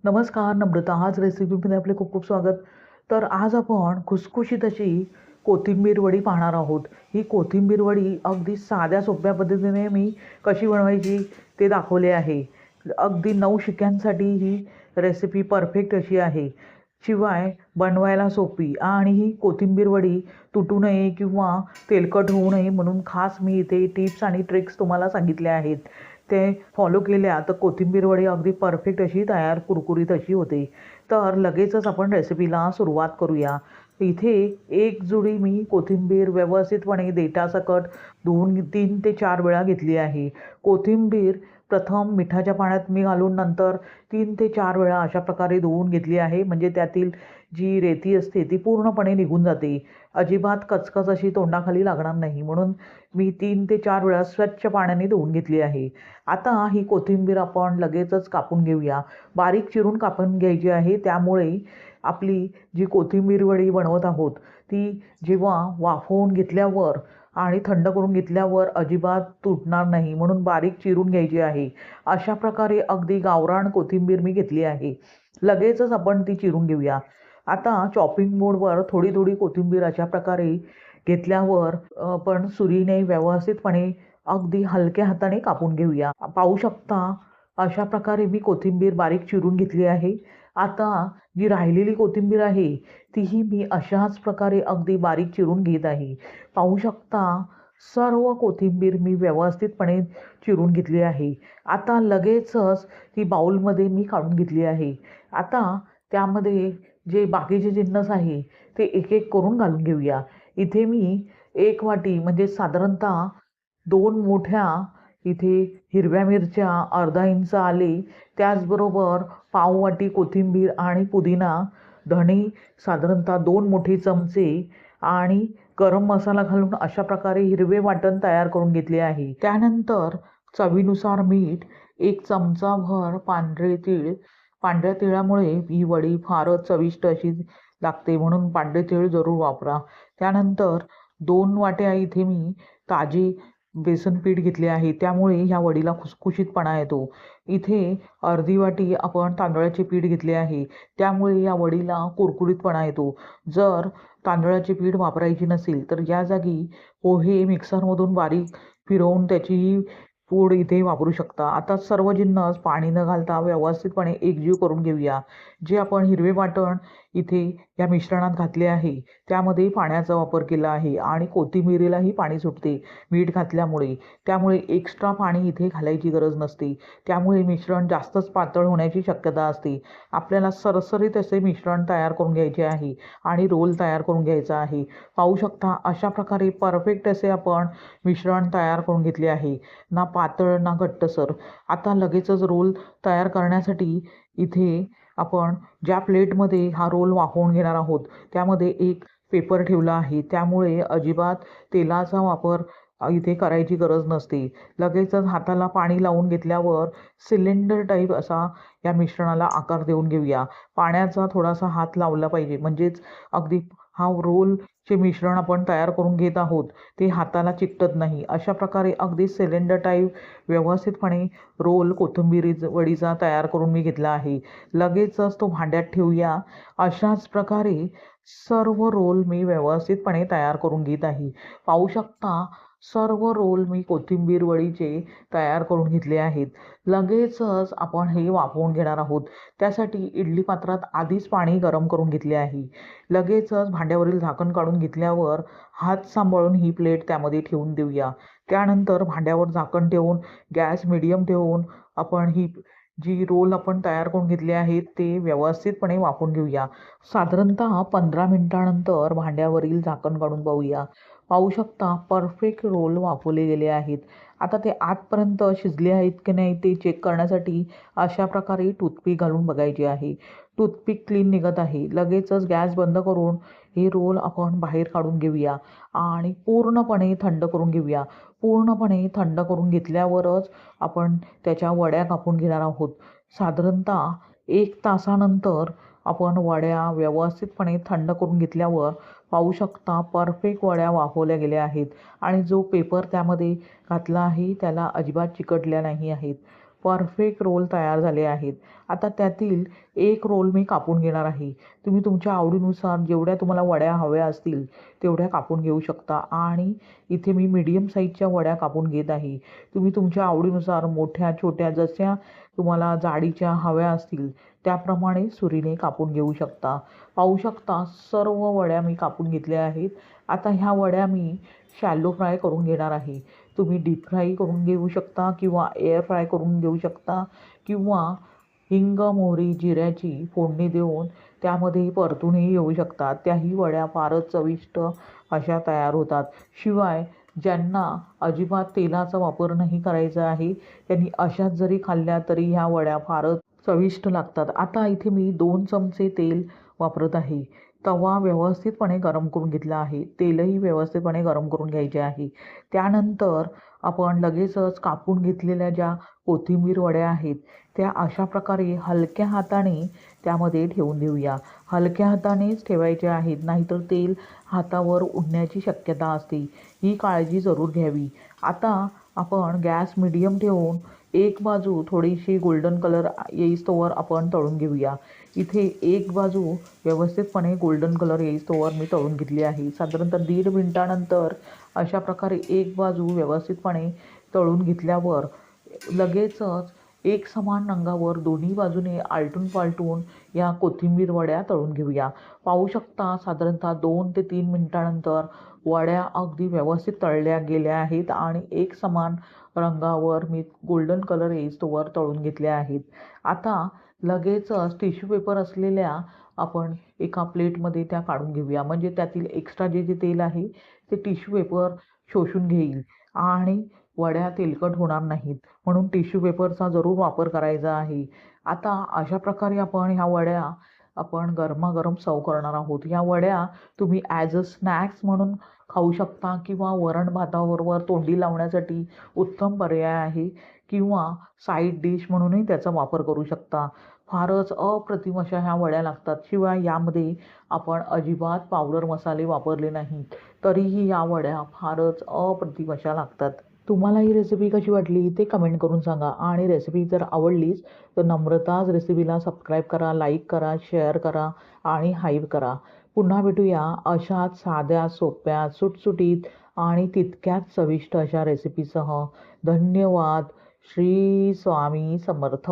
नमस्कार, नम्रता. आज रेसिपीमध्ये आपले खूप खूप स्वागत. तर आज आपण खुसखुशीत अशी कोथिंबीर वडी पाहणार आहोत. ही कोथिंबीर वडी अगदी साध्या सोप्या पद्धतीने मी कशी बनवायची ते दाखवले आहे. अगदी 9 शिक्क्यांसाठी ही रेसिपी परफेक्ट अशी आहे. शिवाय बनवायला सोपी आणि ही कोथिंबीर वडी तुटू नये किंवा तेलकट होऊ नये म्हणून खास मी इथे टिप्स आणि ट्रिक्स तुम्हाला सांगितल्या आहेत. ते फॉलो केल्या तर कोथिंबीर वडी अगदी परफेक्ट अशी तयार कुरकुरीत अशी होते. तर लगेचच आपण रेसिपीला सुरुवात करूया. इथे एक जुडी मी कोथिंबीर व्यवस्थितपणे देठासकट धुवून 3 ते 4 वेळा घेतली आहे. कोथिंबीर प्रथम मिठाच्या पाण्यात मी घालून नंतर 3 ते 4 वेळा अशा प्रकारे धुवून घेतली आहे. म्हणजे त्यातील जी रेती असते ती पूर्णपणे निघून जाते. अजिबात कचकच अशी तोंडाखाली लागणार नाही म्हणून मी 3 ते 4 वेळा स्वच्छ पाण्याने धुवून घेतली आहे. आता ही कोथिंबीर आपण लगेचच कापून घेऊया. बारीक चिरून कापून घ्यायची आहे. त्यामुळे आपली जी कोथिंबीर वडी बनवत आहोत ती जेव्हा वाफवून घेतल्यावर आणि थंड करून घेतल्यावर अजिबात तुटणार नाही म्हणून बारीक चिरून घ्यायची आहे. अशा प्रकारे अगदी गावरान कोथिंबीर मी घेतली आहे. लगेचच आपण ती चिरून घेऊया. आता चॉपिंग बोर्डवर थोडी थोडी कोथिंबीर अशा प्रकारे घेतल्यावर आपण सुरीने व्यवस्थितपणे अगदी हलक्या हाताने कापून घेऊया. पाहू शकता अशा प्रकारे मी कोथिंबीर बारीक चिरून घेतली आहे. आता जी राहिलेली कोथिंबीर आहे तीही मी अशाच प्रकारे अगदी बारीक चिरून घेत आहे. पाहू शकता सर्व कोथिंबीर मी व्यवस्थितपणे चिरून घेतली आहे. आता लगेचच ती बाउलमध्ये मी काढून घेतली आहे. आता त्यामध्ये जे बाकीचे जिन्नस आहे ते एक एक करून घालून घेऊया. इथे मी 1 वाटी म्हणजे साधारणतः 2 मोठ्या इथे हिरव्या मिरच्या, अर्धा इंच आले, त्याचबरोबर पाव वाटी कोथिंबीर आणि पुदिना, धणे साधारणतः 2 मोठे चमचे आणि गरम मसाला घालून अशा प्रकारे हिरवे वाटण तयार करून घेतले आहे. त्यानंतर चवीनुसार मीठ, 1 चमचाभर पांढरे तीळ. पांढऱ्या तिळामुळे ही वडी फारच चविष्ट अशी लागते म्हणून पांढरे तीळ जरूर वापरा. त्यानंतर 2 वाट्या इथे मी ताजे बेसन पीठ घेतले आहे. त्यामुळे ह्या वडीला खुसखुशीतपणा येतो. इथे अर्धी वाटी आपण तांदळाचे पीठ घेतले आहे. त्यामुळे या वडीला कुरकुरीतपणा येतो. जर तांदळाचे पीठ वापरायची नसेल तर या जागी पोहे मिक्सरमधून बारीक फिरवून त्याची पूड इथे वापरू शकता. आता सर्व जिन्नस पाणी न घालता व्यवस्थितपणे एकजीव करून घेऊया. जे आपण हिरवे वाटण इथे या मिश्रणात घातले आहे त्यामध्ये पाण्याचा वापर केला आहे आणि कोथिंबीरीलाही पाणी सुटते मीठ घातल्यामुळे. त्यामुळे एक्स्ट्रा पाणी इथे घालायची गरज नसते. त्यामुळे मिश्रण जास्तच पातळ होण्याची शक्यता असते. आपल्याला सरसरीत असे मिश्रण तयार करून घ्यायचे आहे आणि रोल तयार करून घ्यायचा आहे. पाहू शकता अशा प्रकारे परफेक्ट असे आपण मिश्रण तयार करून घेतले आहे. ना पातळ ना घट्टसर. आता लगेचच रोल तयार करण्यासाठी इथे आपण ज्या प्लेटमध्ये हा रोल वाफवून घेणार आहोत त्यामध्ये एक पेपर ठेवला आहे. त्यामुळे अजिबात तेलाचा वापर इथे करायची गरज नसते. लगेचच हाताला पाणी लावून घेतल्यावर सिलेंडर टाईप असा या मिश्रणाला आकार देऊन घेऊया. पाण्याचा थोडासा हात लावला पाहिजे म्हणजेच अगदी हा रोलचे मिश्रण आपण तयार करून घेत आहोत ते हाताला चिकटत नाही. अशा प्रकारे अगदी सिलेंडर टाईप व्यवस्थितपणे रोल कोथिंबीर वडीचा तयार करून मी घेतला आहे. लगेचच तो भांड्यात ठेवूया. अशाच प्रकारे सर्व रोल मी व्यवस्थितपणे तयार करून घेत आहे. पाहू शकता सर्व रोल मी कोथिंबीर वडीचे तयार करून घेतले आहेत. लगेचच आपण हे वाफवून घेणार आहोत. त्यासाठी इडली पात्रात आधीच पाणी गरम करून घेतले आहे. लगेचच भांड्यावरील झाकण काढून घेतल्यावर हात सांभाळून ही प्लेट त्यामध्ये ठेवून देऊया. त्यानंतर भांड्यावर झाकण ठेवून गॅस मिडियम ठेवून आपण ही जी रोल आपण तयार करून घेतले आहेत ते व्यवस्थितपणे वाफवून घेऊया. साधारणतः 15 मिनिटानंतर भांड्यावरील झाकण काढून पाहूया. पाहू शकता परफेक्ट रोल वाफवले गेले आहेत. आता ते आतपर्यंत शिजले आहेत की नाही ते चेक करण्यासाठी अशा प्रकारे टूथपिक घालून बघायचे आहे. टूथपिक क्लीन निघत आहे. लगेचच गॅस बंद करून हे रोल आपण बाहेर काढून घेऊया आणि पूर्णपणे थंड करून घेऊया. पूर्णपणे थंड करून घेतल्यावरच आपण त्याच्या वड्या कापून घेणार आहोत. साधारणतः 1 तासानंतर आपण वड्या व्यवस्थितपणे थंड करून घेतल्यावर पाहू शकता परफेक्ट वड्या वाफवल्या गेल्या आहेत आणि जो पेपर त्यामध्ये घातला आहे त्याला अजिबात चिकटल्या नाही आहेत. परफेक्ट रोल तयार झाले आहेत. आता त्यातील एक रोल मी कापून घेणार आहे. तुम्ही तुमच्या आवडीनुसार जेवढ्या तुम्हाला वड्या हव्या असतील तेवढ्या कापून घेऊ शकता आणि इथे मी मीडियम साईजच्या वड्या कापून घेत आहे. तुम्ही तुमच्या आवडीनुसार मोठ्या छोट्या जशा तुम्हाला जाडीच्या हव्या असतील त्याप्रमाणे सुरीने कापून घेऊ शकता. पाहू शकता सर्व वड्या मी कापून घेतल्या आहेत. आता ह्या वड्या मी शॅलो फ्राय करून घेणार आहे. तुम्ही डीप फ्राय करून घेऊ शकता किंवा एअर फ्राय करून घेऊ शकता किंवा हिंग, मोहरी, जिऱ्याची फोडणी देऊन त्यामध्ये परतूनही घेऊ शकतात. त्याही वड्या फारच चविष्ट अशा तयार होतात. शिवाय ज्यांना अजिबात तेलाचा वापर नाही करायचा आहे त्यांनी अशाच जरी खाल्ल्या तरी ह्या वड्या फारच चविष्ट लागतात. आता इथे मी 2 चमचे तेल वापरत आहे. तवा व्यवस्थितपणे गरम करून घेतला आहे. तेलही व्यवस्थितपणे गरम करून घ्यायचे आहे. त्यानंतर आपण लगेचच कापून घेतलेल्या ज्या कोथिंबीर वड्या आहेत त्या अशा प्रकारे हलक्या हाताने त्यामध्ये ठेवून देऊया. हलक्या हातानेच ठेवायचे आहेत, नाहीतर तेल हातावर उडण्याची शक्यता असते. ही काळजी जरूर घ्यावी. आता आपण गॅस मीडियम ठेवून एक बाजू थोडीशी गोल्डन कलर येईस्तोवर आपण तळून घेऊया. इथे एक बाजू व्यवस्थितपणे गोल्डन कलर येईस्तोवर मी तळून घेतली आहे. साधारणतः 1.5 मिनिटानंतर अशा प्रकारे एक बाजू व्यवस्थितपणे तळून घेतल्यावर लगेचच एक समान रंगावर दोन्ही बाजूने आलटून पालटून या कोथिंबीर वड्या तळून घेऊया. पाहू शकता साधारणतः 2 ते 3 मिनिटानंतर वड्या अगदी व्यवस्थित तळल्या गेल्या आहेत आणि एक समान रंगावर मी गोल्डन कलर येईस्तोवर तळून घेतल्या आहेत. आता लगेचच टिश्यू पेपर असलेल्या आपण एका प्लेटमध्ये त्या काढून घेऊया. म्हणजे त्यातील एक्स्ट्रा जे तेल आहे ते टिश्यू पेपर शोषून घेईल आणि वड्या तेलकट होणार नाहीत. म्हणून टिश्यू पेपरचा जरूर वापर करायचा आहे. आता अशा प्रकारे आपण ह्या वड्या आपण गरमागरम सर्व करणार आहोत. ह्या वड्या तुम्ही ॲज अ स्नॅक्स म्हणून खाऊ शकता किंवा वरण भाताबरोबर तोंडी लावण्यासाठी उत्तम पर्याय आहे किंवा साईड डिश म्हणूनही त्याचा वापर करू शकता. फारच अप्रतिम अशा ह्या वड्या लागतात. शिवाय यामध्ये आपण अजिबात पावडर मसाले वापरले नाहीत तरीही या वड्या फारच अप्रतिम अशा लागतात. तुम्हाला ही रेसिपी कशी वाटली ते कमेंट करून सांगा आणि रेसिपी जर आवडलीच तर नम्रताज रेसिपीला सबस्क्राईब करा, लाईक करा, शेअर करा आणि हाईप करा. पुन्हा भेटूया अशाच साध्या, सोप्या, सुटसुटीत आणि तितक्याच चविष्ट अशा रेसिपीसह. धन्यवाद. श्री स्वामी समर्थ.